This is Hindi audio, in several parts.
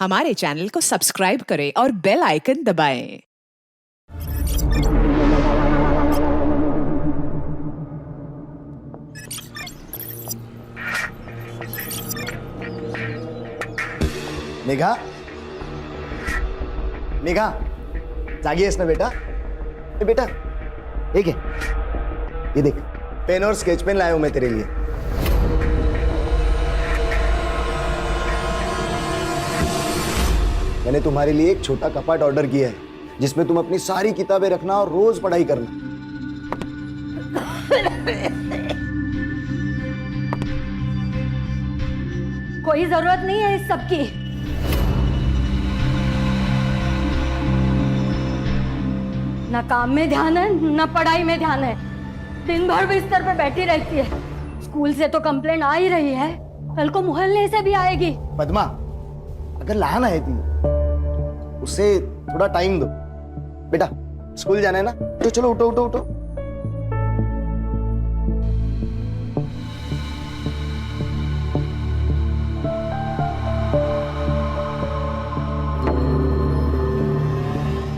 हमारे चैनल को सब्सक्राइब करें और बेल आइकन दबाएं। मेघा, मेघा, जागी आहेस ना बेटा? ए बेटा, ये क्या? ये देख, पेन और स्केच पेन लाया हूं मैं तेरे लिए। मैंने तुम्हारे लिए एक छोटा कपाट ऑर्डर किया है जिसमें तुम अपनी सारी किताबें रखना और रोज पढ़ाई करना। कोई जरूरत नहीं है इस सब की। ना काम में ध्यान है ना पढ़ाई में ध्यान है। दिन भर बिस्तर पे बैठी रहती है। स्कूल से तो कंप्लेंट आ ही रही है, कल को मोहल्ले से भी आएगी। पद्मा, अगर लहान आहे ती उसे थोड़ा टाइम दो। बेटा, स्कूल जाना है ना? तो चलो उठो उठो उठो।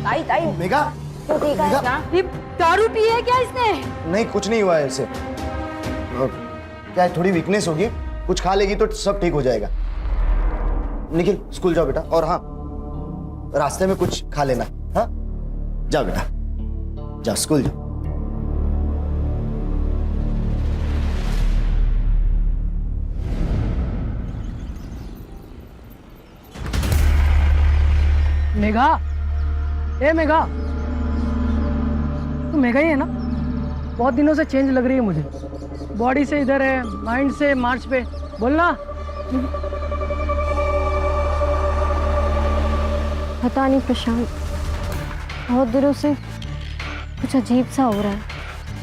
ताई ताई मेघा, तो ठीक है मेघा। ना? ये दारू पी है क्या इसने? नहीं, कुछ नहीं हुआ है इसे। क्या है, थोड़ी वीकनेस होगी, कुछ खा लेगी तो सब ठीक हो जाएगा। निखिल, स्कूल जाओ बेटा। और हाँ, रास्ते में कुछ खा लेना। हाँ, जाओ बेटा, जाओ स्कूल जाओ। मेघा, ए मेघा, तू मेघा ही है ना? बहुत दिनों से चेंज लग रही है मुझे। बॉडी से इधर है, माइंड से मार्च पे। बोलना। पता नहीं प्रशांत, बहुत दिनों से कुछ अजीब सा हो रहा है।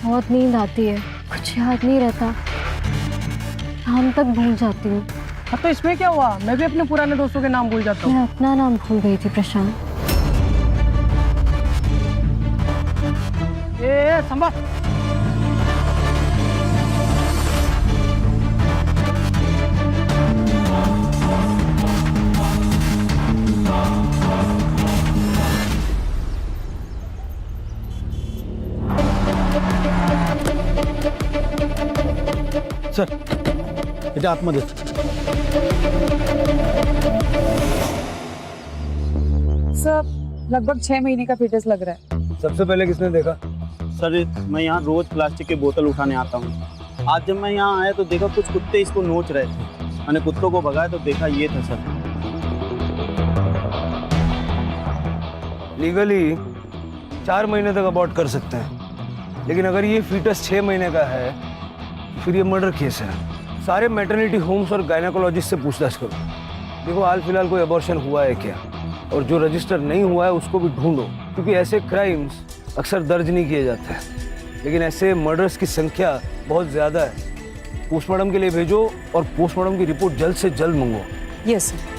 बहुत नींद आती है, कुछ याद नहीं रहता, शाम तक भूल जाती हूँ। हाँ तो इसमें क्या हुआ? मैं भी अपने पुराने दोस्तों के नाम भूल जाता हूँ। मैं अपना नाम भूल गई थी प्रशांत। ए संभा, सर, बेटा आतमध्ये। सर, लगभग 6 महीने का फीटस लग रहा है। सबसे पहले किसने देखा? सर, मैं यहाँ रोज प्लास्टिक की बोतल उठाने आता हूँ। आज जब मैं यहाँ आया तो देखा कुछ कुत्ते इसको नोच रहे थे। मैंने कुत्तों को भगाया तो देखा ये था सर। लीगली 4 महीने तक अबॉर्ट कर सकते हैं, लेकिन अगर ये फीटस 6 महीने का है फिर ये मर्डर केस है। सारे मैटरनिटी होम्स और गायनेकोलॉजिस्ट से पूछताछ करो। देखो हाल फिलहाल कोई अबॉर्शन हुआ है क्या, और जो रजिस्टर नहीं हुआ है उसको भी ढूंढो, क्योंकि ऐसे क्राइम्स अक्सर दर्ज नहीं किए जाते हैं, लेकिन ऐसे मर्डर्स की संख्या बहुत ज़्यादा है। पोस्टमार्टम के लिए भेजो और पोस्टमार्टम की रिपोर्ट जल्द से जल्द मंगो। Yes sir.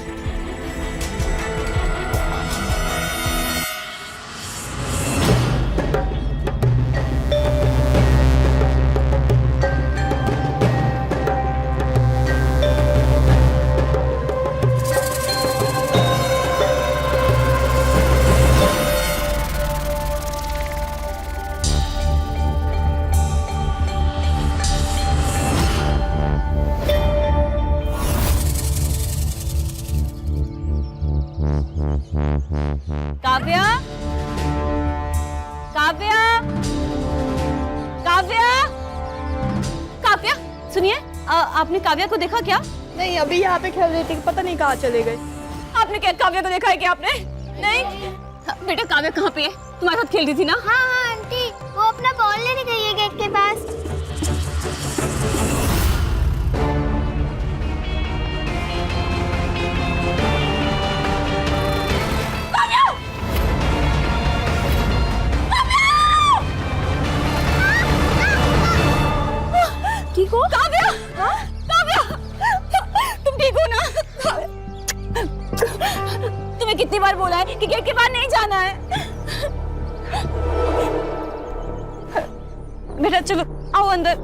काव्या, काव्या, काव्या, काव्या, सुनिए, आपने काव्या को देखा क्या? नहीं, अभी यहाँ पे खेल रही थी, पता नहीं कहाँ चले गए। आपने क्या काव्या को देखा है क्या आपने? नहीं बेटा, काव्या कहाँ पे है? तुम्हारे साथ खेल रही थी ना? हाँ हाँ आंटी, वो अपना बॉल लेने गई है गेट के पास। ठीक हो? काव्या, काव्या, तुम ठीक हो ना? तुम्हें कितनी बार बोला है कि गेट के बाहर नहीं जाना है? बेटा चलो आओ अंदर।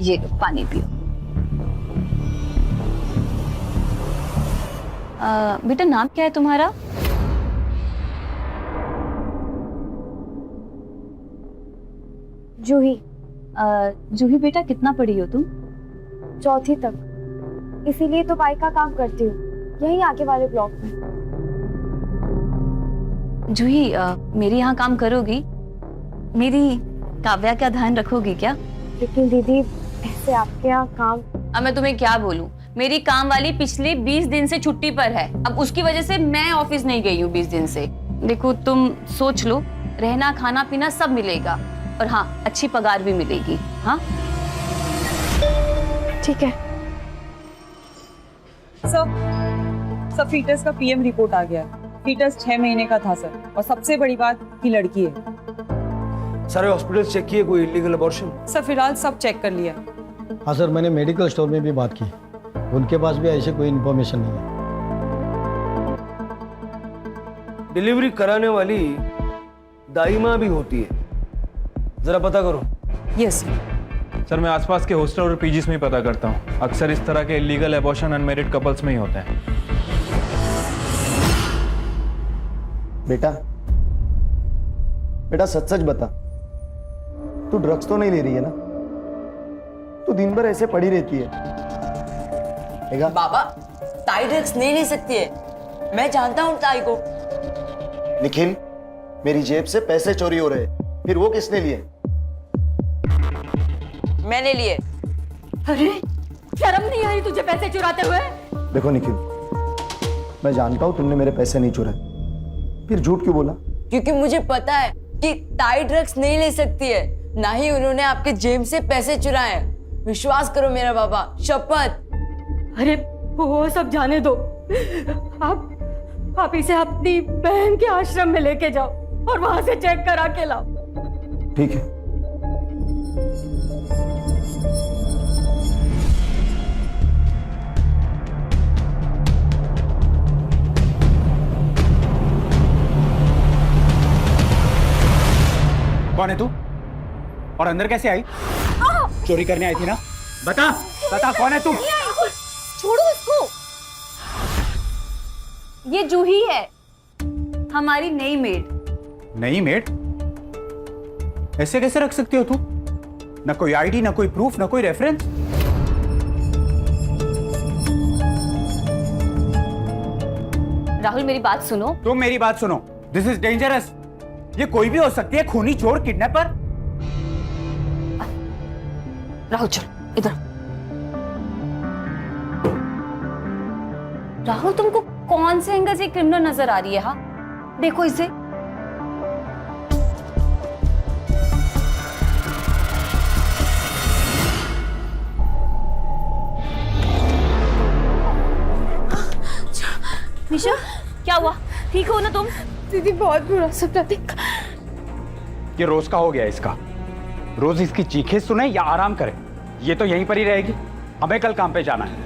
ये लो पानी पियो। बेटा नाम क्या है तुम्हारा? जूही। जूही बेटा कितना पढ़ी हो तुम? 4th तक, इसीलिए तो बाइक का काम करती हूँ, यहीं आगे वाले ब्लॉक में। जूही मेरे यहाँ काम करोगी? मेरी काव्या का ध्यान रखोगी क्या? लेकिन दीदी ऐसे आपके यहाँ काम। अब मैं तुम्हें क्या बोलूं, मेरी काम वाली पिछले 20 दिन से छुट्टी पर है। अब उसकी वजह से मैं ऑफिस नहीं गई हूँ 20 दिन से। देखो तुम सोच लो, रहना खाना पीना सब मिलेगा, और हाँ अच्छी पगार भी मिलेगी। हाँ ठीक है सर फीटस का पीएम रिपोर्ट आ गया। फीटस 6 महीने का था सर, और सबसे बड़ी बात कि लड़की है। सारे हॉस्पिटल चेक किए, कोई इलीगल अबॉर्शन? सर फिलहाल सब चेक कर लिया। हाँ सर, मैंने मेडिकल स्टोर में भी बात की, उनके पास भी ऐसे कोई इन्फॉर्मेशन नहीं है। डिलीवरी कराने वाली दाई माँ भी होती है, जरा पता करो। यस सर मैं आसपास के हॉस्टल और पीजीज में ही पता करता हूँ। अक्सर इस तरह के इलीगल एबॉर्शन अनमेरिड कपल्स में ही होते हैं। बेटा बेटा सच सच बता, तू ड्रग्स तो नहीं ले रही है ना? तू दिन भर ऐसे पड़ी रहती है। देखा? बाबा ताई ड्रग्स नहीं ले सकती है, मैं जानता हूँ ताई को। निखिल, मेरी जेब से पैसे चोरी हो रहे, फिर वो किसने लिए? मैंने लिए। अरे शर्म नहीं आई तुझे पैसे चुराते हुए? देखो निखिल, मैं जानता हूं तुमने मेरे पैसे नहीं चुराए, फिर झूठ क्यों बोला? क्योंकि मुझे पता है कि ताई ड्रग्स नहीं ले सकती है, ना ही उन्होंने आपके जेब से पैसे चुराए। विश्वास करो मेरा बाबा, शपथ। अरे वो सब जाने दो, आप इसे अपनी बहन के आश्रम में लेके जाओ और वहां से चेक करा के लाओ। ठीक है। कौन है तू और अंदर कैसे आई? चोरी करने आई थी ना? बता बता कौन है तू? छोड़ो इसको। ये जूही है, हमारी नई मेड। नई मेड? ऐसे कैसे रख सकती हो तू? ना कोई आईडी, ना कोई प्रूफ, ना कोई रेफरेंस। राहुल मेरी बात सुनो। तुम मेरी बात सुनो। This is dangerous. ये कोई भी हो सकती है, खूनी, चोर, किडनैपर। राहुल चल इधर। राहुल तुमको कौन से एंगल से क्रिमिनल नजर आ रही है? हाँ देखो इसे। निशा क्या हुआ? ठीक हो ना तुम? दीदी बहुत बुरा सपना देखा। ये रोज का हो गया इसका। रोज इसकी चीखें सुने या आराम करे। ये तो यहीं पर ही रहेगी, हमें कल काम पे जाना है।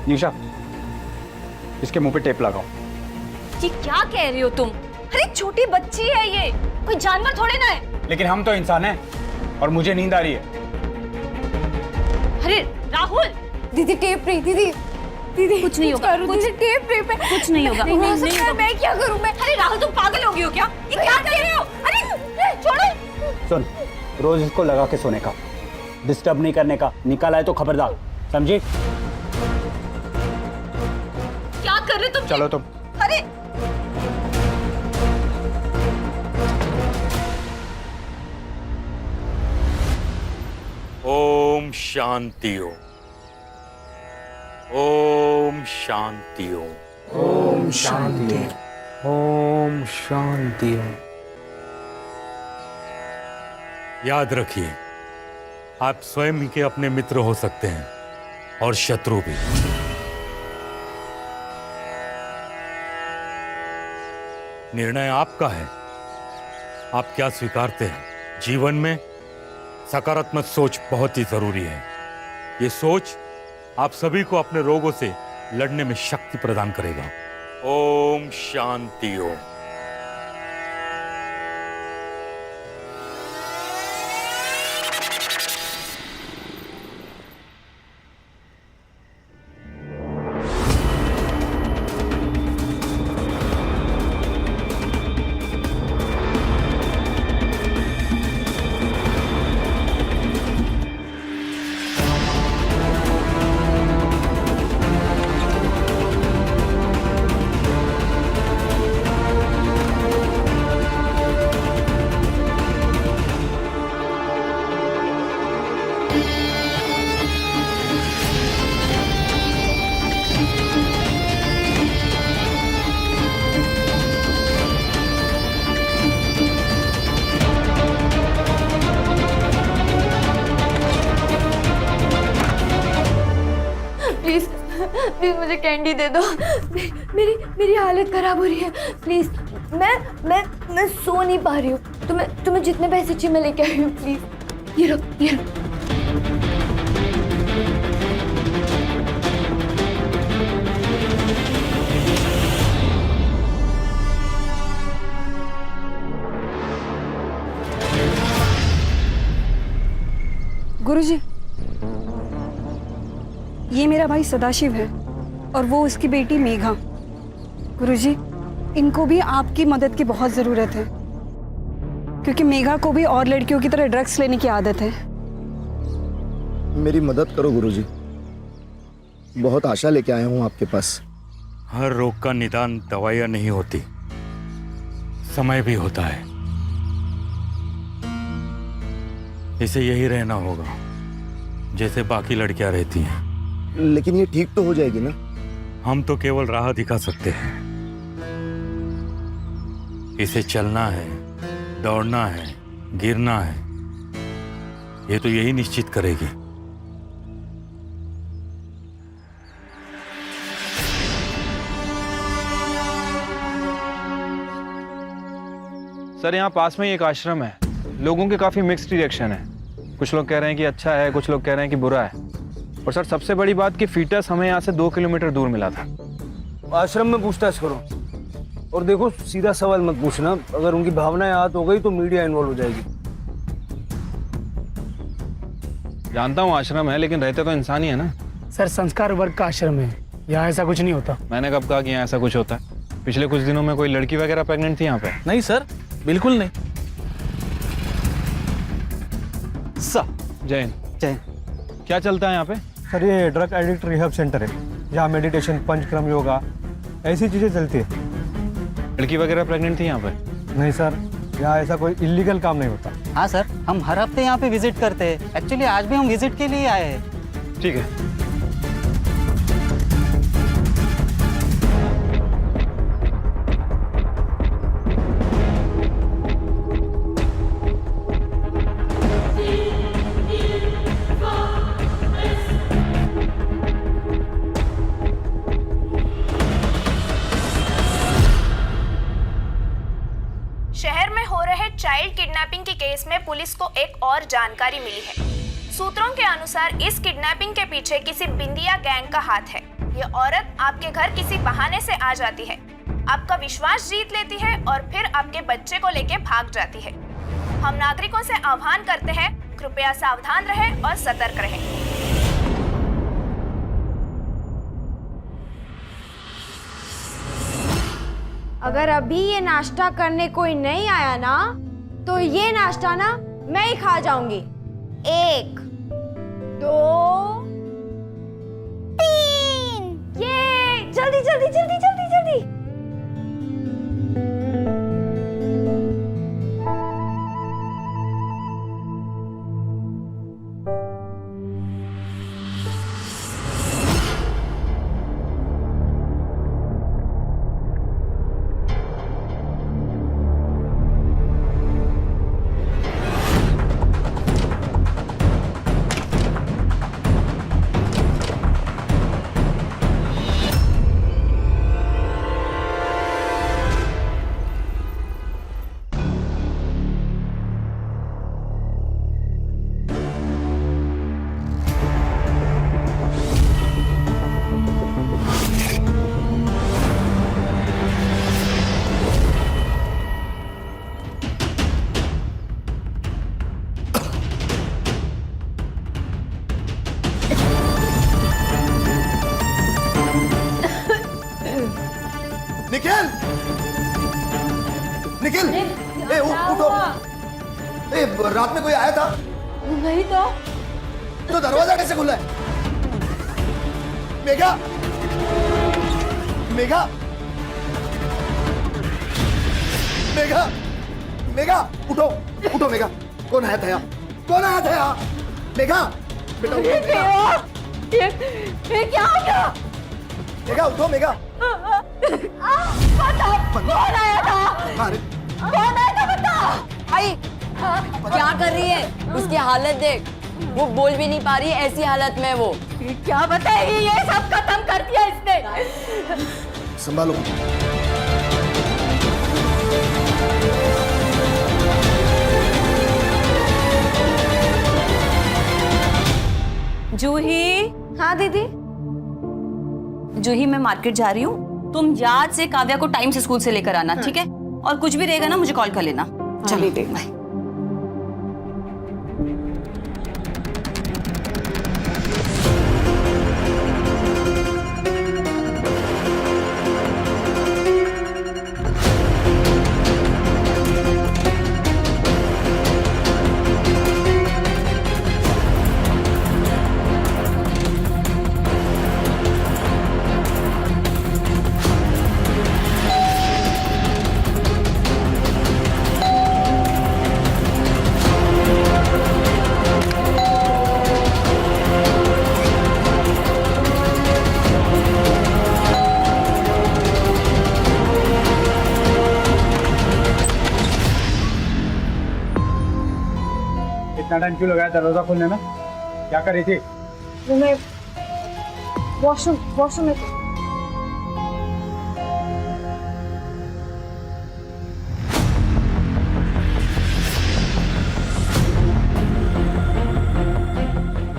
निशा इसके मुंह पे टेप लगाओ। ये क्या कह रही हो तुम? अरे छोटी बच्ची है ये, कोई जानवर थोड़े ना है। लेकिन हम तो इंसान हैं और मुझे नींद आ रही है। अरे राहुल। दीदी टेप नहीं, दीदी दीदी कुछ नहीं होगा, कुछ टेप पे कुछ नहीं होगा। नहीं हो सकता है, मैं क्या करूं? मैं अरे राहुल तुम पागल हो गई हो क्या? ये क्या कर रहे हो? अरे छोड़ो। सुन, रोज इसको लगा के सोने का, डिस्टर्ब नहीं करने का। निकाल आए तो खबरदार, समझी? क्या कर रहे तुम? चलो तुम। अरे ओम शांति ओम। ओम शांति ओम। ओम शांति। ओम शांति। याद रखिए, आप स्वयं ही के अपने मित्र हो सकते हैं और शत्रु भी। निर्णय आपका है, आप क्या स्वीकारते हैं। जीवन में सकारात्मक सोच बहुत ही जरूरी है। ये सोच आप सभी को अपने रोगों से लड़ने में शक्ति प्रदान करेगा। ओम शांति ओम। कैंडी दे दो। मेरी हालत खराब हो रही है, प्लीज। मैं सो नहीं पा रही हूँ। तुम्हें जितने पैसे चाहिए मैं लेके आई हूँ, प्लीज। ये लो। गुरुजी, ये मेरा भाई सदाशिव है और वो उसकी बेटी मेघा। गुरुजी, इनको भी आपकी मदद की बहुत ज़रूरत है, क्योंकि मेघा को भी और लड़कियों की तरह ड्रग्स लेने की आदत है। मेरी मदद करो गुरुजी, बहुत आशा लेके आया हूँ आपके पास। हर रोग का निदान दवाइयाँ नहीं होती, समय भी होता है। इसे यही रहना होगा जैसे बाकी लड़कियां रहती हैं। लेकिन ये ठीक तो हो जाएगी ना? हम तो केवल राह दिखा सकते हैं। इसे चलना है, दौड़ना है, गिरना है, ये तो यही निश्चित करेगी। सर यहाँ पास में ही एक आश्रम है, लोगों के काफी मिक्स्ड रिएक्शन है। कुछ लोग कह रहे हैं कि अच्छा है, कुछ लोग कह रहे हैं कि बुरा है। और सर सबसे बड़ी बात कि फीटस हमें यहाँ से 2 किलोमीटर दूर मिला था। आश्रम में पूछताछ करो और देखो, सीधा सवाल मत पूछना। अगर उनकी भावनाएं आहत हो गई तो मीडिया इन्वॉल्व हो जाएगी। जानता हूँ आश्रम है, लेकिन रहते तो इंसान ही है ना। सर संस्कार वर्ग का आश्रम है, यहाँ ऐसा कुछ नहीं होता। मैंने कब कहा कि यहाँ ऐसा कुछ होता है? पिछले कुछ दिनों में कोई लड़की वगैरह प्रेग्नेंट थी यहाँ पे? नहीं सर, बिल्कुल नहीं। जैन क्या चलता है यहाँ पे? सर ये ड्रग एडिक्ट रिहब सेंटर है, यहाँ मेडिटेशन, पंचक्रम, योगा ऐसी चीज़ें चलती है। लड़की वगैरह प्रेग्नेंट थी यहाँ पे? नहीं सर, यहाँ ऐसा कोई इलीगल काम नहीं होता। हाँ सर, हम हर हफ्ते यहाँ पे विजिट करते हैं। एक्चुअली आज भी हम विजिट के लिए आए हैं। ठीक है। शहर में हो रहे चाइल्ड किडनैपिंग के केस में पुलिस को एक और जानकारी मिली है। सूत्रों के अनुसार इस किडनैपिंग के पीछे किसी बिंदिया गैंग का हाथ है। ये औरत आपके घर किसी बहाने से आ जाती है, आपका विश्वास जीत लेती है और फिर आपके बच्चे को लेके भाग जाती है। हम नागरिकों से आह्वान करते हैं, कृपया सावधान रहें और सतर्क रहें। अगर अभी ये नाश्ता करने कोई नहीं आया ना, तो ये नाश्ता ना मैं ही खा जाऊंगी। 1 2 3। ये जल्दी जल्दी जल्दी जल्दी जल्दी। निखिल! निखिल! ए, उठो! ए, रात में कोई आया था? नहीं तो दरवाजा कैसे खुला है? मेघा! मेघा! मेघा! मेघा! उठो! उठो मेघा! कौन आया था यहाँ? कौन आया था यहाँ? मेघा! बेटा उठो मेघा! ये क्या हो गया? मेघा उठो मेघा! बता, कौन आया था? अरे कौन आया था बता? भाई क्या कर रही है? उसकी हालत देख। वो बोल भी नहीं पा रही है, ऐसी हालत में है वो। क्या बताएगी, ये सब खत्म कर दिया इसने। संभालो। जूही। हाँ दीदी। जूही, मैं मार्केट जा रही हूँ, तुम याद से काव्या को टाइम से स्कूल से लेकर आना, ठीक है? और कुछ भी रहेगा ना मुझे कॉल कर लेना। चलिए दीदी, बाय। इतना टाइम क्यों लगाया दरवाजा खोलने में? क्या कर रही थी? मैं वॉशरूम में थी।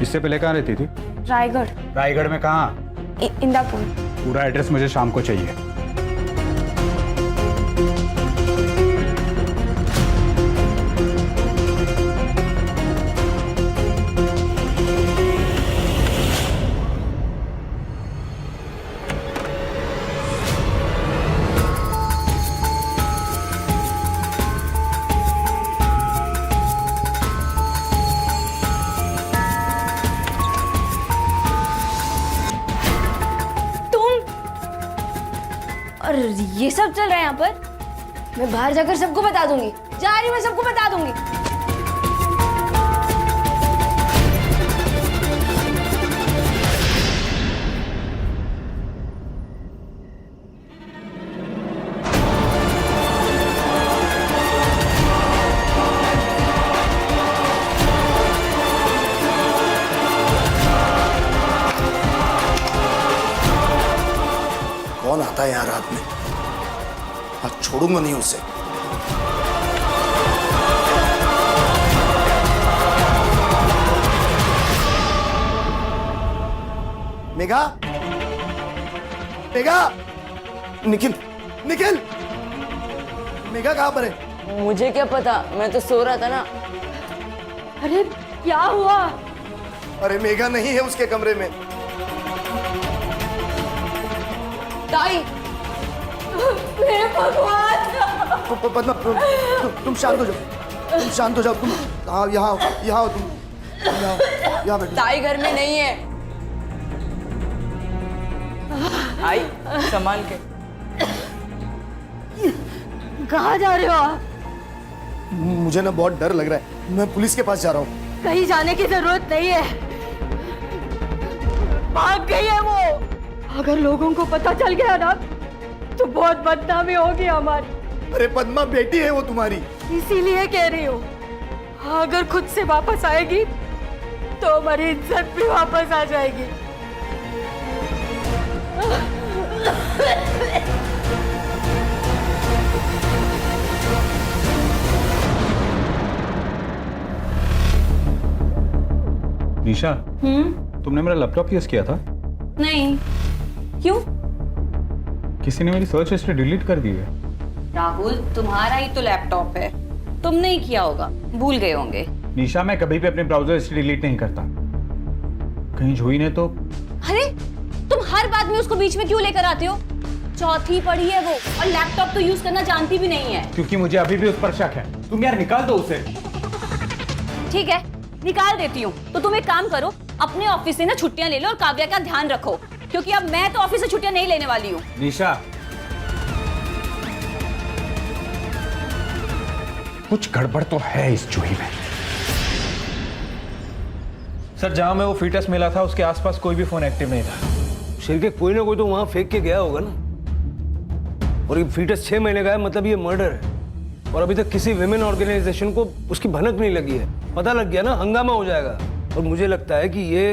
इससे पहले कहाँ रहती थी? रायगढ़। रायगढ़ में कहाँ? इंदापुर। पूरा एड्रेस मुझे शाम को चाहिए। और ये सब चल रहा है यहाँ पर? मैं बाहर जाकर सबको बता दूंगी। जा रही हूँ, मैं सबको बता दूंगी। कौन आता है यहाँ रात में? आज छोड़ूंगा नहीं उसे। मेघा, मेघा, निखिल, निखिल, मेघा कहाँ पर है? मुझे क्या पता, मैं तो सो रहा था ना। अरे क्या हुआ? अरे मेघा नहीं है उसके कमरे में। ताई, मेरे भगवान! पद्मा, तुम शांत हो जाओ, तुम शांत हो जाओ। तुम हाँ, यहाँ आओ तुम, यहाँ बैठो। ताई घर में नहीं है। आई संभाल के। कहाँ जा रहे हो आप? मुझे ना बहुत डर लग रहा है, मैं पुलिस के पास जा रहा हूँ। कहीं जाने की जरूरत नहीं है, भाग गई है वो। अगर लोगों को पता चल गया ना तो बहुत बदनामी होगी हमारी। अरे पद्मा, बेटी है वो तुम्हारी। इसीलिए कह रही हूँ, अगर खुद से वापस आएगी तो हमारी इज्जत भी वापस आ जाएगी। निशा, तुमने मेरा लैपटॉप यूज किया था? नहीं। क्यों? किसी ने मेरी सर्च हिस्ट्री डिलीट कर दी है। राहुल, तुम्हारा ही तो लैपटॉप है, तुमने ही किया होगा, भूल गए होंगे। निशा, मैं कभी भी अपने ब्राउजर हिस्ट्री डिलीट नहीं करता। कहीं जूही ने तो। अरे तुम हर बात में उसको बीच में क्यों लेकर आते हो? चौथी पढ़ी है वो, और लैपटॉप तो यूज करना जानती भी नहीं है। क्योंकि मुझे अभी भी उस पर शक है। तुम यार निकाल दो उसे। ठीक है, निकाल देती हूँ। तो तुम एक काम करो, अपने ऑफिस से ना छुट्टियां ले लो और काव्या का ध्यान रखो, क्योंकि अब मैं तो ऑफिस से छुट्टियां नहीं लेने वाली हूँ। निशा, कुछ गड़बड़ तो है इस जूही में। सर, जहां मैं वो फीटस मिला था उसके आसपास कोई भी फोन एक्टिव नहीं था। शेर के कोई ना कोई तो वहां फेंक के गया होगा ना। और ये फीटस 6 महीने का है, मतलब ये मर्डर है। और अभी तक किसी विमेन ऑर्गेनाइजेशन को उसकी भनक नहीं लगी है। पता लग गया ना, हंगामा हो जाएगा। और मुझे लगता है कि ये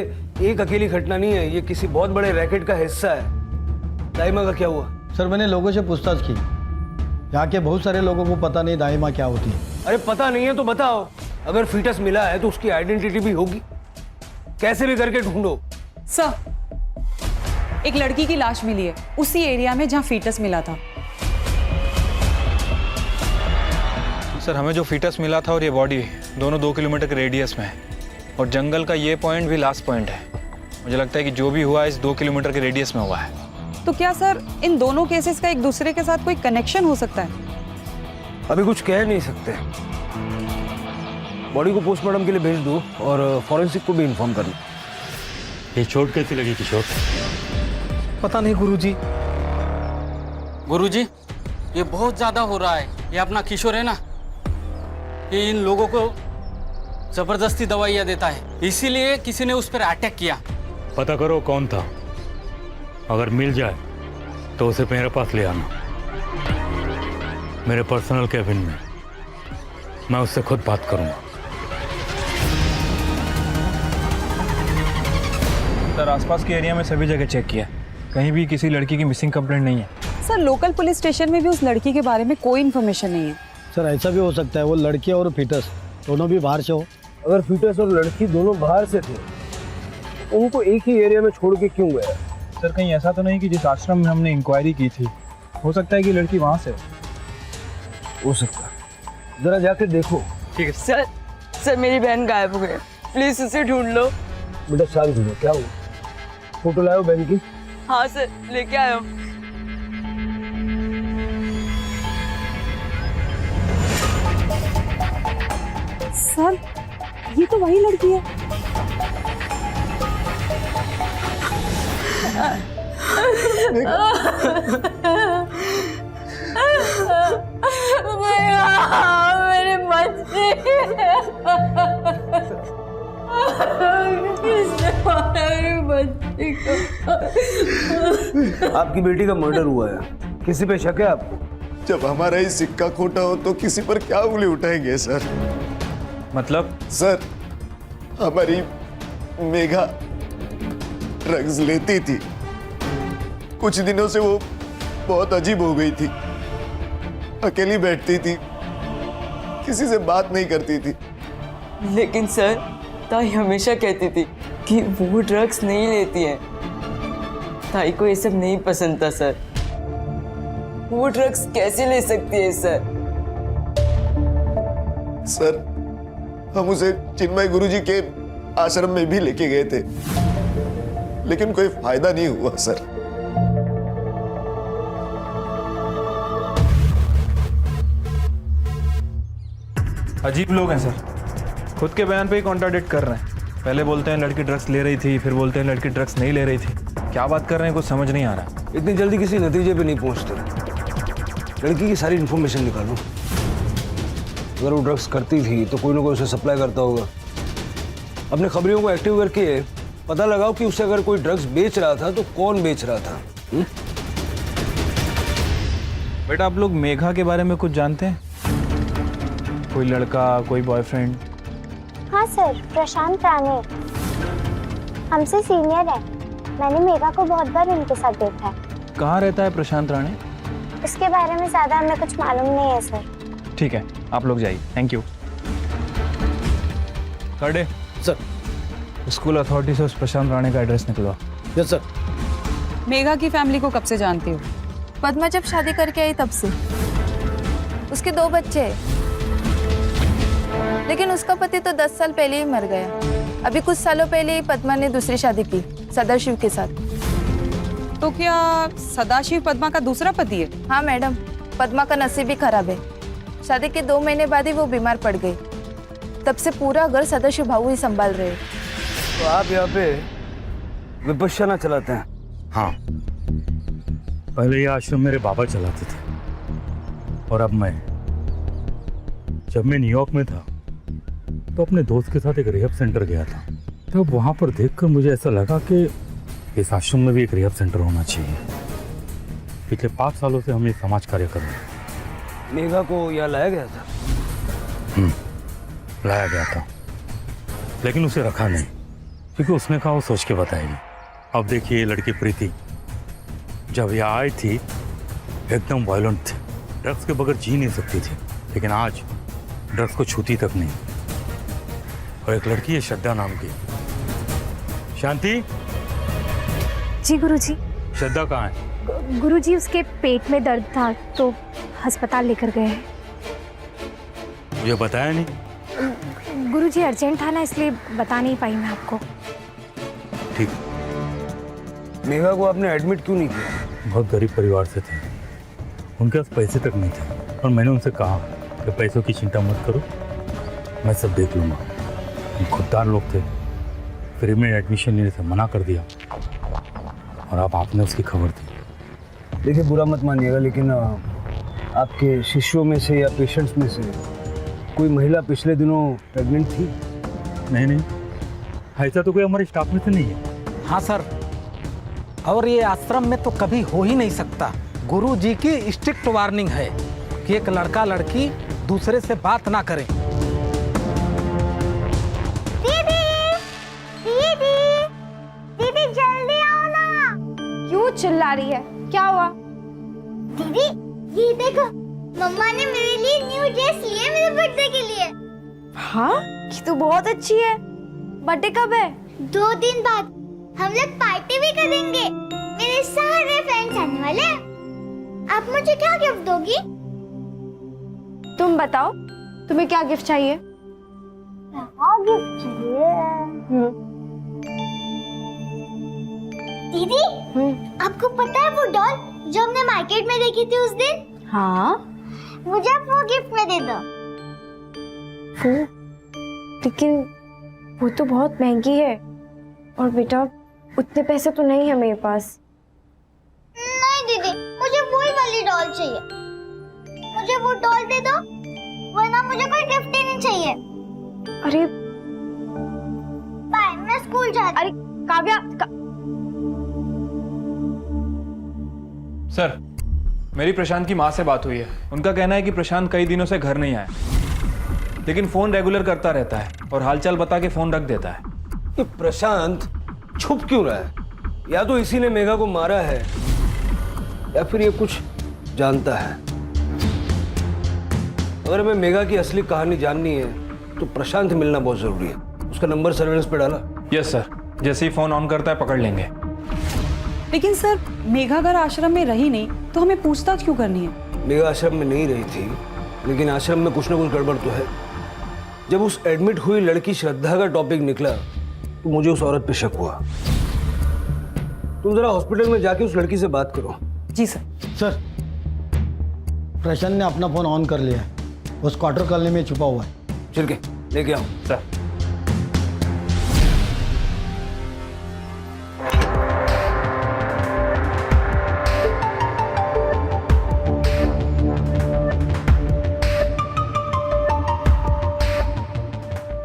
एक अकेली घटना नहीं है, ये किसी बहुत बड़े रैकेट का हिस्सा है। दाइमा का क्या हुआ? सर मैंने लोगों से पूछताछ की, यहाँ के बहुत सारे लोगों को पता नहीं दाई माँ क्या होती है। अरे पता नहीं है तो बताओ, अगर फीटस मिला है तो उसकी आइडेंटिटी भी होगी, कैसे भी करके ढूंढो। सर, एक लड़की की लाश मिली है उसी एरिया में जहां फीटस मिला था। सर हमें जो फीटस मिला था और ये बॉडी दोनों 2 किलोमीटर के रेडियस में है, और जंगल का ये पॉइंट भी लास्ट पॉइंट है। मुझे लगता है कि जो भी हुआ इस 2 किलोमीटर के रेडियस में हुआ है। तो क्या सर इन दोनों केसेस का एक दूसरे के साथ कोई कनेक्शन हो सकता है? अभी कुछ कह नहीं सकते। बॉडी को पोस्टमार्टम के लिए भेज दो और फॉरेंसिक को भी इन्फॉर्म कर लो। ये चोट कैसी लगी किशोर? पता नहीं गुरुजी। गुरुजी, ये बहुत ज्यादा हो रहा है। ये अपना किशोर है ना, ये इन लोगों को जबरदस्ती दवाइयाँ देता है, इसीलिए किसी ने उस पर अटैक किया। पता करो कौन था, अगर मिल जाए तो उसे मेरे पास ले आना, मेरे पर्सनल कैबिन में। मैं उससे खुद बात करूंगा। सर आसपास के एरिया में सभी जगह चेक किया, कहीं भी किसी लड़की की मिसिंग कंप्लेंट नहीं है। सर लोकल पुलिस स्टेशन में भी उस लड़की के बारे में कोई इन्फॉर्मेशन नहीं है। सर ऐसा भी हो सकता है वो लड़की और फीटस दोनों भी बाहर से हो। अगर फीटस और लड़की दोनों बाहर से थे, उनको एक ही एरिया में छोड़ के क्यों गया? सर कहीं ऐसा तो नहीं कि जिस आश्रम में हमने इंक्वायरी की थी, हो सकता है कि लड़की वहाँ से हो सकता है, जरा जाके देखो। ठीक है सर मेरी बहन गायब हो गई, प्लीज उसे ढूंढ लो। बेटा शांत हो, क्या हुआ? फोटो लाओ बहन की। हाँ सर, लेके आयो। सर ये तो वही लड़की है। मेरे बच्चे किसने मारा मेरे बच्चे को? आपकी बेटी का मर्डर हुआ है, किसी पे शक है आपको? जब हमारा ही सिक्का खोटा हो तो किसी पर क्या उंगली उठाएंगे सर? मतलब? सर हमारी मेघा ड्रग्स लेती थी, कुछ दिनों से वो बहुत अजीब हो गई थी, अकेली बैठती थी, किसी से बात नहीं करती थी। लेकिन सर ताई हमेशा कहती थी कि वो ड्रग्स नहीं लेती है। ताई को ये सब नहीं पसंद था सर। वो ड्रग्स कैसे ले सकती है सर? सर हम उसे चिन्मय गुरुजी के आश्रम में भी लेके गए थे, लेकिन कोई फायदा नहीं हुआ सर। अजीब लोग हैं सर, खुद के बयान पे ही कॉन्ट्राडिक्ट कर रहे हैं। पहले बोलते हैं लड़की ड्रग्स ले रही थी, फिर बोलते हैं लड़की ड्रग्स नहीं ले रही थी। क्या बात कर रहे हैं कुछ समझ नहीं आ रहा। इतनी जल्दी किसी नतीजे पे नहीं पहुंचते। लड़की की सारी इन्फॉर्मेशन निकालो। अगर वो ड्रग्स करती थी तो कोई ना कोई उसे सप्लाई करता होगा। अपने खबरियों को एक्टिव करके पता लगाओ कि उसे अगर कोई ड्रग्स बेच रहा था तो कौन बेच रहा था। बेटा आप लोग मेघा के बारे में कुछ जानते हैं? कोई लड़का, कोई बॉयफ्रेंड? हाँ सर, प्रशांत राणे हमसे सीनियर है। मैंने मेघा को बहुत बार उनके साथ देखा है। कहाँ रहता है प्रशांत राणे? उसके बारे में ज्यादा हमें कुछ मालूम नहीं है सर। ठीक है, आप लोग जाइए। Thank you. कर्डे सर, स्कूल अथॉरिटी से उस प्रशांत राणे का एड्रेस निकलवा। Yes sir. मेघा की फैमिली को कब से जानती हो? पद्मा जब शादी करके आई तब से। उसके 2 बच्चे हैं, लेकिन उसका पति तो 10 साल पहले ही मर गया। अभी कुछ सालों पहले ही पद्मा ने दूसरी शादी की सदाशिव के साथ। तो क्या सदाशिव पद्मा का दूसरा पति है? हाँ मैडम, पद्मा का नसीब ही खराब है। शादी के 2 महीने बाद ही वो बीमार पड़ गई। तब से पूरा घर सदाशिव भाऊ ही संभाल रहे हैं। तो आप यहाँ पे विपश्यना चलाते हैं? हाँ, पहले ये आश्रम मेरे बाबा चलाते थे, और अब मैं। जब मैं न्यूयॉर्क में था तो अपने दोस्त के साथ एक रिहब सेंटर गया था। तो वहाँ पर देखकर मुझे ऐसा लगा कि इस आश्रम में भी एक रिहब सेंटर होना चाहिए। पिछले 5 सालों से हम ये समाज कार्य कर रहे हैं। मेघा को यहाँ लाया गया था? लाया गया था। लेकिन उसे रखा नहीं, क्योंकि उसने कहा वो सोच के बताएगी। अब देखिए ये लड़की प्रीति जब यहाँ आई थी एकदम वायलेंट थी, ड्रग्स के बगैर जी नहीं सकती थी, लेकिन आज ड्रग्स को छूती तक नहीं। और एक लड़की है श्रद्धा नाम की। शांति, जी गुरुजी। श्रद्धा कहाँ है? गुरुजी उसके पेट में दर्द था तो अस्पताल लेकर गए हैं। मुझे बताया नहीं। गुरुजी अर्जेंट था ना, इसलिए बता नहीं पाई मैं आपको। ठीक। मेघा को आपने एडमिट क्यों नहीं किया? बहुत गरीब परिवार से थे, उनके पास पैसे तक नहीं थे, और मैंने उनसे कहा कि पैसों की चिंता मत करो, मैं सब देख लूँगा। हम खुददार लोग थे, फ्री में एडमिशन लेने से मना कर दिया, और अब आपने उसकी खबर दी। देखिए बुरा मत मानिएगा, लेकिन आपके शिष्यों में से या पेशेंट्स में से कोई महिला पिछले दिनों प्रेग्नेंट थी? नहीं, ऐसा तो कोई हमारे स्टाफ में से नहीं है। हाँ सर, और ये आश्रम में तो कभी हो ही नहीं सकता। गुरुजी की स्ट्रिक्ट वार्निंग है कि एक लड़का लड़की दूसरे से बात ना करें। दीदी जल्दी आओ ना। क्यों चिल्ला रही है, क्या हुआ? दीदी ये देखो, मम्मा ने मेरे लिए न्यू ड्रेस ली है मेरे बर्थडे के लिए। हाँ, ये तो बहुत अच्छी है। बर्थडे कब है? 2 दिन बाद। हम लोग पार्टी भी करेंगे, मेरे सारे फ्रेंड्स आने वाले हैं। आप मुझे क्या गिफ्ट दोगी? तुम बताओ, तुम्हें क्या गिफ्ट चाहिए? क्या गिफ्ट चाहिए? दीदी, आपको पता है वो डॉल जो हमने मार्केट में देखी थी उस दिन? हाँ। मुझे आप वो गिफ्ट में दे दो। वो? लेकिन वो तो बहुत महंगी है, और बेटा उतने पैसे तो नहीं है मेरे पास। नहीं दीदी, मुझे वही वाली डॉल चाहिए। मुझे वो डॉल दे दो, वरना मुझे कोई गिफ्ट ही नहीं चाहिए। अरे बाय, मैं स्कूल जाती। अरे काव्या सर, मेरी प्रशांत की माँ से बात हुई है। उनका कहना है कि प्रशांत कई दिनों से घर नहीं आया, लेकिन फोन रेगुलर करता रहता है और हालचाल बता के फोन रख देता है। ये प्रशांत छुप क्यों रहा है? या तो इसी ने मेघा को मारा है, या फिर ये कुछ जानता है। अगर हमें मेघा की असली कहानी जाननी है तो प्रशांत मिलना बहुत जरूरी है। उसका नंबर सर्वेलेंस पे डाला? यस सर, जैसे ही फोन ऑन करता है पकड़ लेंगे। लेकिन सर, मेघा अगर आश्रम में रही नहीं तो हमें पूछताछ क्यों करनी है? मेघा आश्रम में नहीं रही थी, लेकिन आश्रम में कुछ ना कुछ गड़बड़ तो है। जब उस एडमिट हुई लड़की श्रद्धा का टॉपिक निकला तो मुझे उस औरत पे शक हुआ। तुम जरा हॉस्पिटल में जाके उस लड़की से बात करो। जी सर। सर, प्रशांत ने अपना फोन ऑन कर लिया है, उस क्वार्टर कॉलोनी में छुपा हुआ है। चल के लेके आओ। सर।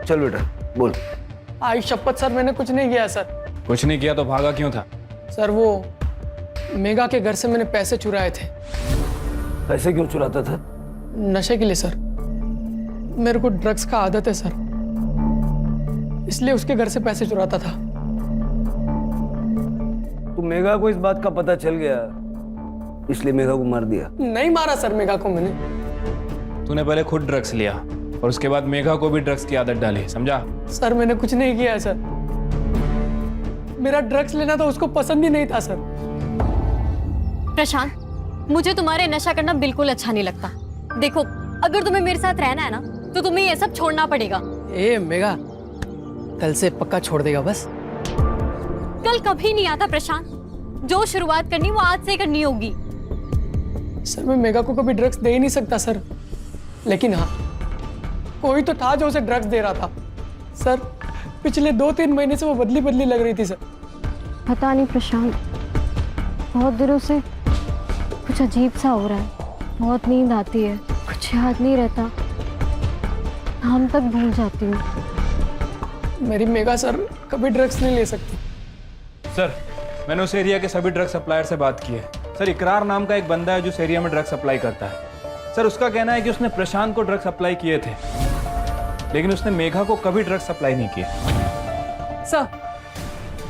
चल बेटा बोल। आई शपथ सर, मैंने कुछ नहीं किया सर। कुछ नहीं किया तो भागा क्यों था? सर वो मेघा के घर से मैंने पैसे चुराए थे। पैसे क्यों चुराता था? नशे के लिए सर। मेरे को ड्रग्स का आदत है सर, इसलिए उसके घर से पैसे चुराता था। तो मेघा को इस बात का पता चल गया, इसलिए मेघा को मार दिया? नहीं मारा सर मेघा को मैंने। तूने पहले खुद ड्रग्स लिया और उसके बाद मेघा को भी ड्रग्स की आदत डाली, समझा? सर मैंने कुछ नहीं किया सर। मेरा ड्रग्स लेना तो उसको पसंद ही नहीं था सर। प्रशांत, मुझे तुम्हारे नशा करना बिल्कुल अच्छा नहीं लगता। देखो, अगर तुम्हें मेरे साथ रहना है ना, तो तुम्हें ये सब छोड़ना पड़ेगा। ए मेघा, कल से पक्का छोड़ देगा बस? कल कभी नहीं आता प्रशांत, जो शुरुआत करनी वो आज से करनी होगी। सर मैं मेघा को कभी ड्रग्स दे ही नहीं सकता सर, लेकिन हाँ कोई तो था जो उसे ड्रग्स दे रहा था सर। पिछले 2-3 महीने से वो बदली बदली लग रही थी सर। पता नहीं प्रशांत, बहुत दिनों से कुछ अजीब सा हो रहा है। बहुत नींद आती है, कुछ याद नहीं रहता, नाम तक भूल जाती हूँ। मेरी मेघा सर कभी ड्रग्स नहीं ले सकती। सर, मैंने उस एरिया के सभी ड्रग सप्लायर से बात की है। सर, इकरार नाम का एक बंदा है जो उस एरिया में ड्रग सप्लाई करता है। सर, उसका कहना है कि उसने प्रशांत को ड्रग सप्लाई किए थे। लेकिन उसने मेघा को कभी ड्रग्स सप्लाई नहीं किया।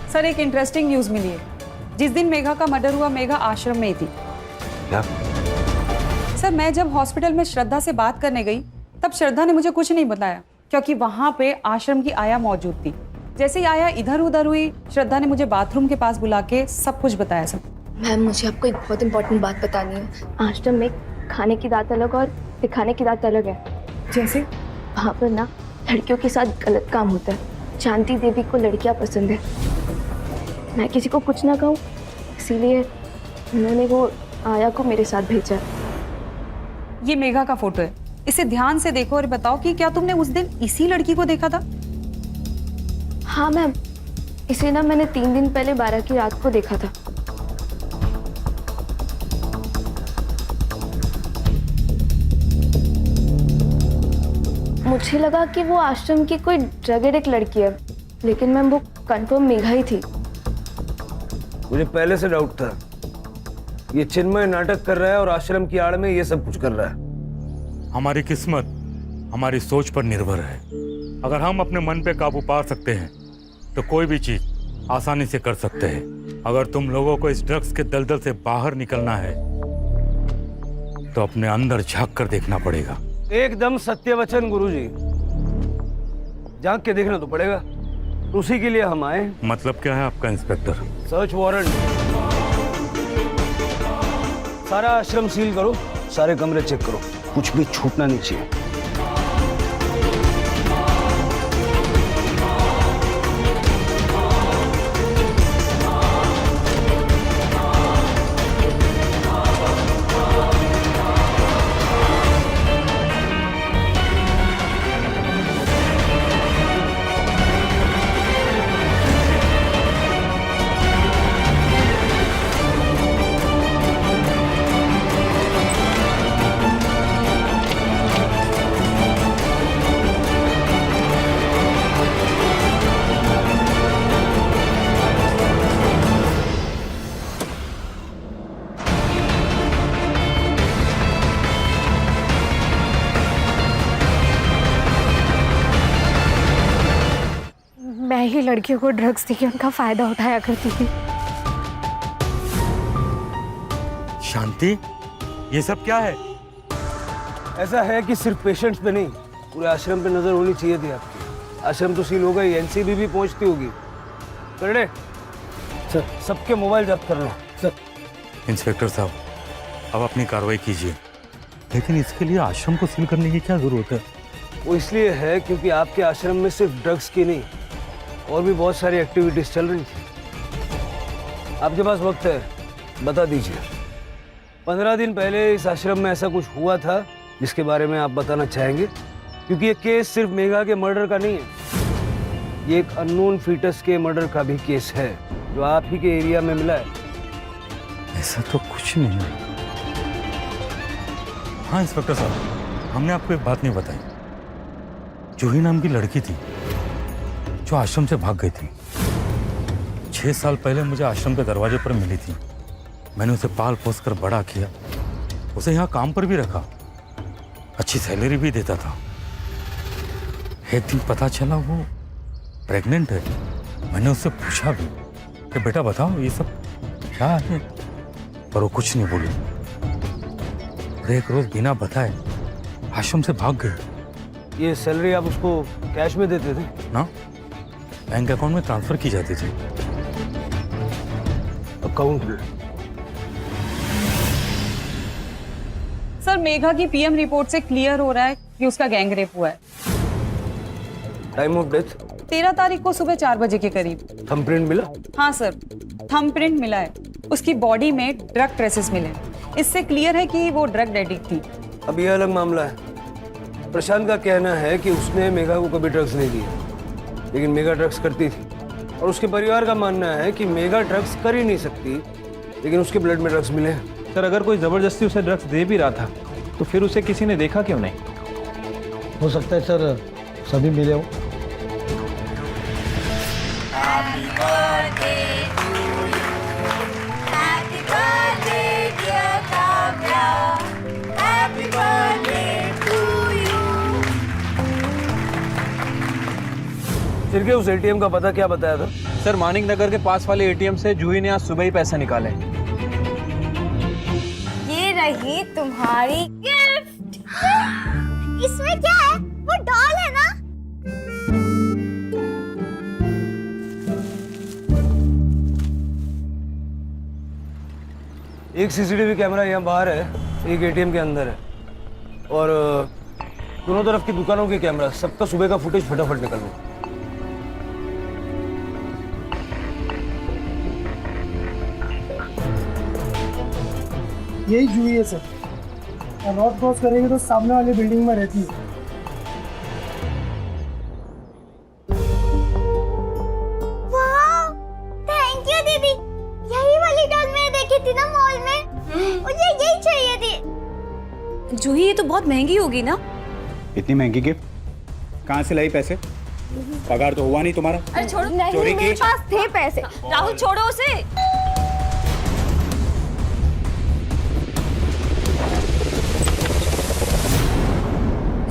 सर एक इंटरेस्टिंग न्यूज मिली है। जिस दिन मेघा का मर्डर हुआ मेघा आश्रम में ही थी। क्या? सर मैं जब हॉस्पिटल में श्रद्धा से बात करने गई तब श्रद्धा ने मुझे कुछ नहीं बताया, क्योंकि वहां पे आश्रम की आया मौजूद थी। जैसे ही आया इधर उधर हुई, श्रद्धा ने मुझे बाथरूम के पास बुला के सब कुछ बताया। सर मैम मुझे आपको एक बहुत इंपॉर्टेंट बात बतानी है। आश्रम में खाने की दात अलग और दिखाने की दात अलग है। जैसे वहाँ पर ना लड़कियों के साथ गलत काम होता है। शांति देवी को लड़कियाँ पसंद है। मैं किसी को कुछ ना कहूँ, इसीलिए उन्होंने वो आया को मेरे साथ भेजा। ये मेघा का फोटो है, इसे ध्यान से देखो और बताओ कि क्या तुमने उस दिन इसी लड़की को देखा था? हाँ मैम, इसे ना मैंने 3 दिन पहले 12 की रात को देखा था। मुझे लगा कि वो आश्रम की कोई ड्रग एडिक्ट लड़की है, लेकिन मैम वो कंफर्म मेघा ही थी। मुझे पहले से डाउट था, ये चिन्मय नाटक कर रहा है और आश्रम की आड़ में ये सब कुछ कर रहा है। हमारी किस्मत हमारी सोच पर निर्भर है। अगर हम अपने मन पे काबू पा सकते हैं तो कोई भी चीज आसानी से कर सकते हैं। अगर तुम लोगों को इस ड्रग्स के दलदल से बाहर निकलना है तो अपने अंदर झांक कर देखना पड़ेगा। एकदम सत्य वचन गुरुजी, झांक के देखना तो पड़ेगा। उसी के लिए हम आए। मतलब क्या है आपका इंस्पेक्टर? Search warrant. सारा आश्रम सील करो, सारे कमरे चेक करो, कुछ भी छूटना नहीं चाहिए। मैं ही लड़कियों को ड्रग्स देके उनका फायदा उठाया करती थी। शांति, ये सब क्या है? ऐसा है कि सिर्फ पेशेंट्स पे नहीं, पूरे आश्रम पे नजर होनी चाहिए थी आपकी। आश्रम तो सील हो गई, एनसीबी भी पहुंचती होगी। करने सर, सबके मोबाइल जब्त करना। सर। इंस्पेक्टर साहब, अब अपनी कार्रवाई कीजिए, लेकिन इसके लिए आश्रम को सील करने की क्या जरूरत है? वो इसलिए है क्योंकि आपके आश्रम में सिर्फ ड्रग्स की नहीं और भी बहुत सारी एक्टिविटीज चल रही थी। आपके पास वक्त है, बता दीजिए। 15 दिन पहले इस आश्रम में ऐसा कुछ हुआ था जिसके बारे में आप बताना चाहेंगे? क्योंकि ये केस सिर्फ मेघा के मर्डर का नहीं है, ये एक अननोन फीटस के मर्डर का भी केस है जो आप ही के एरिया में मिला है। ऐसा तो कुछ नहीं है। हाँ इंस्पेक्टर साहब, हमने आपको एक बात नहीं बताई। जूही नाम की लड़की थी जो आश्रम से भाग गई थी। 6 साल पहले मुझे आश्रम के दरवाजे पर मिली थी। मैंने उसे पाल पोस कर बड़ा किया, उसे यहाँ काम पर भी रखा, अच्छी सैलरी भी देता था। एक दिन पता चला वो प्रेग्नेंट है। मैंने उससे पूछा भी कि बेटा बताओ ये सब क्या है, पर वो कुछ नहीं बोली। और एक रोज बिना बताए आश्रम से भाग गई। ये सैलरी आप उसको कैश में देते थे ना? बैंक अकाउंट में ट्रांसफर की जाती थी। अकाउंट में? सर मेघा की पीएम रिपोर्ट से क्लियर हो रहा है कि उसका गैंग रेप हुआ है। Time of death? 13 तारीख को सुबह 4 बजे के करीब। थंबप्रिंट मिला? हाँ सर, थंबप्रिंट मिला है। उसकी बॉडी में ड्रग ट्रेसेस मिले। इससे क्लियर है कि वो ड्रग एडिक्ट थी। अब यह अलग मामला है। प्रशांत का कहना है कि उसने मेघा को कभी ड्रग्स नहीं दिए, लेकिन मेघा ड्रग्स करती थी। और उसके परिवार का मानना है कि मेघा ड्रग्स कर ही नहीं सकती, लेकिन उसके ब्लड में ड्रग्स मिले हैं। सर अगर कोई जबरदस्ती उसे ड्रग्स दे भी रहा था तो फिर उसे किसी ने देखा क्यों नहीं? हो सकता है सर सभी मिले हो। सिर्फ उस एटीएम का पता क्या बताया था? सर मानिक नगर के पास वाले एटीएम से जूही ने आज सुबह ही पैसे निकाले। ये रही तुम्हारी गिफ्ट। इसमें क्या है? वो डॉल है ना? एक सीसीटीवी कैमरा यहाँ बाहर है, एक एटीएम के अंदर है, और दोनों तरफ की दुकानों के कैमरा, सबका सुबह का फुटेज फटाफट निकल लो। यही जूही है सर, और रोड क्रॉस करेंगे तो सामने वाली बिल्डिंग में रहती है। वाह, थैंक यू दीदी। यही वाली डॉल मैंने देखी थी ना मॉल में, मुझे यही चाहिए थी। जूही ये तो बहुत महंगी होगी ना? इतनी महंगी गिफ्ट कहाँ से लाई पैसे? पगार तो हुआ नहीं तुम्हारा। अरे छोड़ो, चोरी मेरे की? पास थे पैसे। राहुल छोड़ो उसे।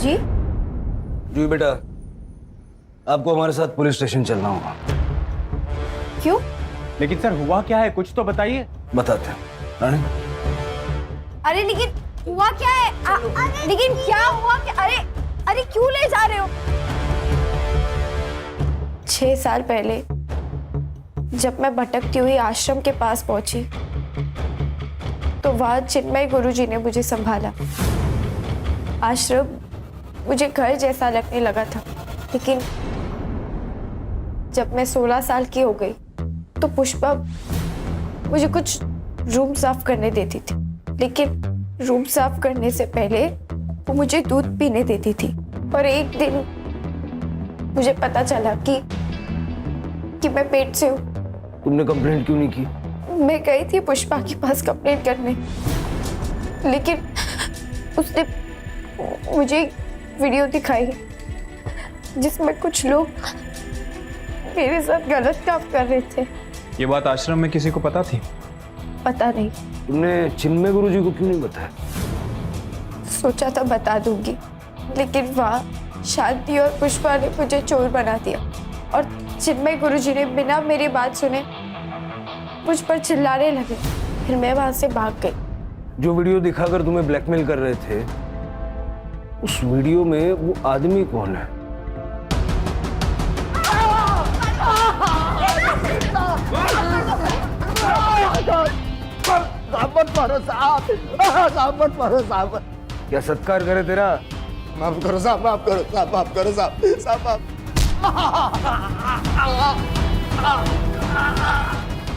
जी जूही बेटा, आपको हमारे साथ पुलिस स्टेशन चलना होगा। क्यों? लेकिन सर हुआ क्या है, कुछ तो बताइए। बताते हैं रानी। अरे लेकिन हुआ क्या है? लेकिन क्या हुआ? अरे क्यों ले जा रहे हो? 6 साल पहले जब मैं भटकती हुई आश्रम के पास पहुंची तो वहां चिन्मय गुरुजी ने मुझे संभाला। आश्रम मुझे घर जैसा लगने लगा था, लेकिन जब मैं 16 साल की हो गई तो पुष्पा मुझे कुछ रूम साफ करने देती थी, लेकिन रूम साफ करने से पहले वो मुझे दूध पीने देती थी। और एक दिन मुझे पता चला कि मैं पेट से हूँ। तुमने कंप्लेंट क्यों नहीं की? मैं गई थी पुष्पा के पास कंप्लेंट करने, लेकिन उसने मुझे वीडियो दिखाई जिसमें कुछ लोग मेरे साथ गलत काम कर रहे थे। ये बात आश्रम में किसी को पता थी? पता नहीं। तुमने चिन्मय गुरुजी को क्यों नहीं बताया? सोचा था बता दूंगी, लेकिन वहाँ शांति और पुष्पा ने मुझे चोर बना दिया और चिन्मय गुरुजी ने बिना मेरी बात सुने मुझ पर चिल्लाने लगे। फिर मैं वहां से भाग गई। जो वीडियो दिखाकर तुम्हें ब्लैकमेल कर रहे थे, उस वीडियो में वो आदमी कौन है? क्या सत्कार करे तेरा? माफ करो साहब, माफ करो साहब, माफ करो साहब, साहब माफ।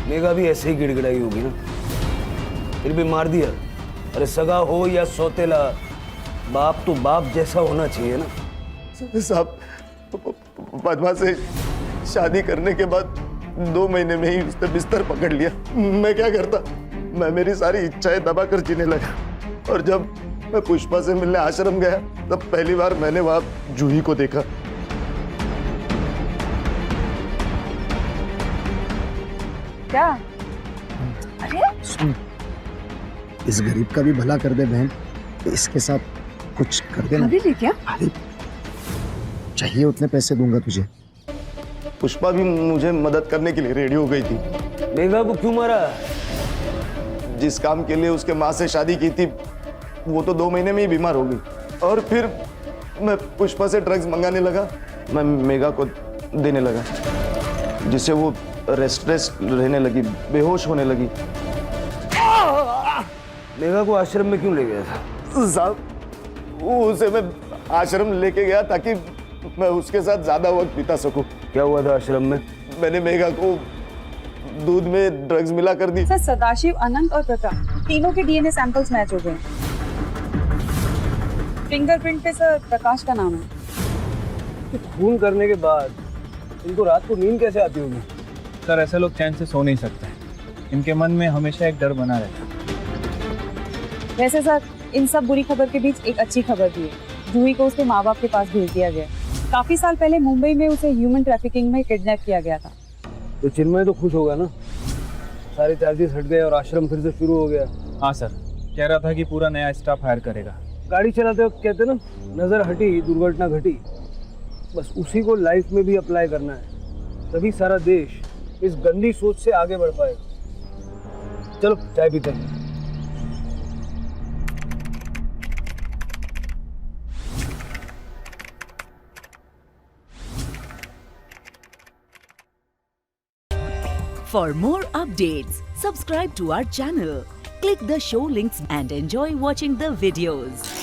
मेघा भी ऐसे ही गिड़गिड़ाई होगी ना, फिर भी मार दिया। अरे सगा हो या सौतेला, बाप तो बाप जैसा होना चाहिए ना। साहब बदमा से शादी करने के बाद 2 महीने में ही उसने बिस्तर पकड़ लिया। मैं क्या करता? मैं मेरी सारी इच्छाएं दबाकर जीने लगा, और जब मैं पुष्पा से मिलने आश्रम गया तब पहली बार मैंने वहां जूही को देखा। क्या? सुन, इस गरीब का भी भला कर दे बहन, इसके साथ कुछ कर देना। क्या? अरे चाहिए उतने पैसे दूंगा तुझे। पुष्पा भी मुझे मदद करने के लिए रेडी हो गई थी। मेघा को क्यों मारा? जिस काम के लिए उसके माँ से शादी की थी वो तो 2 महीने में ही बीमार हो गई, और फिर मैं पुष्पा से ड्रग्स मंगाने लगा। मैं मेघा को देने लगा, जिससे वो रेस्टलेस रहने लगी, बेहोश होने लगी। मेघा को आश्रम में क्यों ले गया था? साहब उसे मैं आश्रम लेके गया ताकि मैं उसके साथ ज्यादा वक्त बिता सकूं। क्या हुआ था आश्रम में? मैंने मेघा को दूध में ड्रग्स मिला कर दी। सर सदाशिव, अनंत और प्रकाश तीनों के डीएनए सैंपल्स मैच हो गए। फिंगरप्रिंट पे सर प्रकाश का नाम है। तो खून करने के बाद इनको रात को नींद कैसे आती होगी? सर ऐसे लोग चैन से सो नहीं सकते, इनके मन में हमेशा एक डर बना रहता है। वैसे सर इन सब बुरी खबर के बीच एक अच्छी खबर भी है। जूही को उसके माँ बाप के पास भेज दिया गया। काफी साल पहले मुंबई में उसे ह्यूमन ट्रैफिकिंग में किडनैप किया गया था। तो चिन्मय तो खुश होगा ना, सारे चार्जेस हट गए और आश्रम फिर से शुरू हो गया। हाँ सर, कह रहा था कि पूरा नया स्टाफ हायर करेगा। गाड़ी चलाते वक्त कहते ना, नजर हटी दुर्घटना घटी। बस उसी को लाइफ में भी अप्लाई करना है, तभी सारा देश इस गंदी सोच से आगे बढ़ पाएगा। चलो चाय पीते हैं। For more updates, subscribe to our channel, click the show links and enjoy watching the videos.